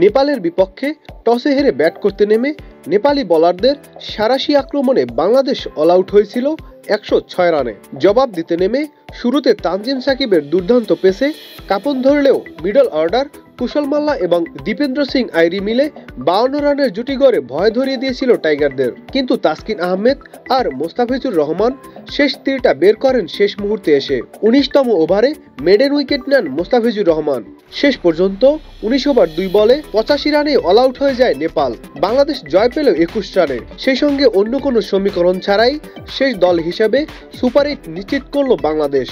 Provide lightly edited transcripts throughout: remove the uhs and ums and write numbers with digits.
নেপালের বিপক্ষে টসে হেরে ব্যাট করতে নেমে নেপালি বোলারদের সাঁড়াশি আক্রমণে বাংলাদেশ অল আউট হয়েছিল 106 রানে। জবাব দিতে নেমে শুরুতে তানজিম সাকিবের দুর্দান্ত পেসে কাঁপন ধরলেও মিডল অর্ডার কুশল মাল্লা এবং দীপেন্দ্র সিং আইরি মিলে 52 রানের জুটি গড়ে ভয় ধরিয়ে দিয়েছিল টাইগারদের। কিন্তু তাসকিন আহমেদ আর মোস্তাফিজুর রহমান শেষ তীরটা বের করেন শেষ মুহূর্তে এসে। 19তম ওভারে মেডেন উইকেট নেন মোস্তাফিজুর রহমান। শেষ পর্যন্ত 19 ওভার 2 বলে 85 রানে অল আউট হয়ে যায় নেপাল। বাংলাদেশ জয় পেল 21 রানে। সেই সঙ্গে অন্য কোনো সমীকরণ ছাড়াই শেষ দল হিসেবে সুপার 8 নিশ্চিত করল বাংলাদেশ।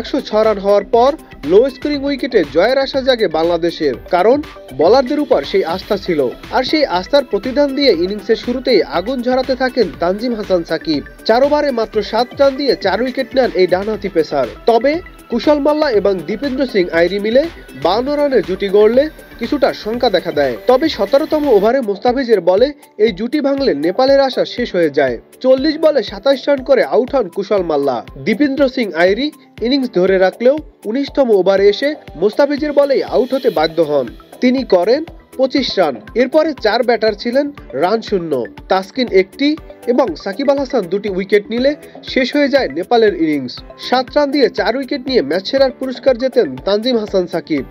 106 রান হওয়ার পর লো স্কোরিং উইকেটে জয়ের আশা জাগে বাংলাদেশের, কারণ বোলারদের উপর সেই আস্থা ছিল। আর সেই আস্থার প্রতিদান দিয়ে ইনিংসের শুরুতেই আগুন ঝরাতে থাকেন তানজিম হাসান সাকিব। 4 ওভারে মাত্র 7 রান দিয়ে 4 উইকেট নেন এই ডানহাতি পেসার। তবে কুশল মাল্লা এবং দীপেন্দ্র সিং আইরি মিলে 52 রানের জুটি গড়লে কিছুটা শঙ্কা দেখা দেয়। তবে 17তম ওভারে মোস্তাফিজের বলে এই জুটি ভাঙলে নেপালের আশা শেষ হয়ে যায়। 40 বলে 27 রান করে আউট হন কুশল মাল্লা। দীপেন্দ্র সিং আইরি ইনিংস ধরে রাখলেও 19তম ওভারে এসে মোস্তাফিজের বলেই আউট হতে বাধ্য হন। তিনি করেন 25 রান। এরপরে 4 ব্যাটার ছিলেন রান শূন্য। তাসকিন একটি এবং সাকিব আল হাসান 2টি উইকেট নিলে শেষ হয়ে যায় নেপালের ইনিংস। 7 রান দিয়ে 4 উইকেট নিয়ে ম্যাচ সেরার পুরস্কার জেতেন Tanzim Hasan Shakib.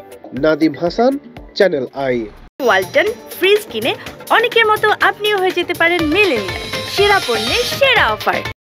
Nadim Hasan, channel I. Walton fridge কিনে অনেকের মতো আপনিও হয়ে যেতে পারেন মিলেনিয়াল। সেরা পণ্যের সেরা অফার।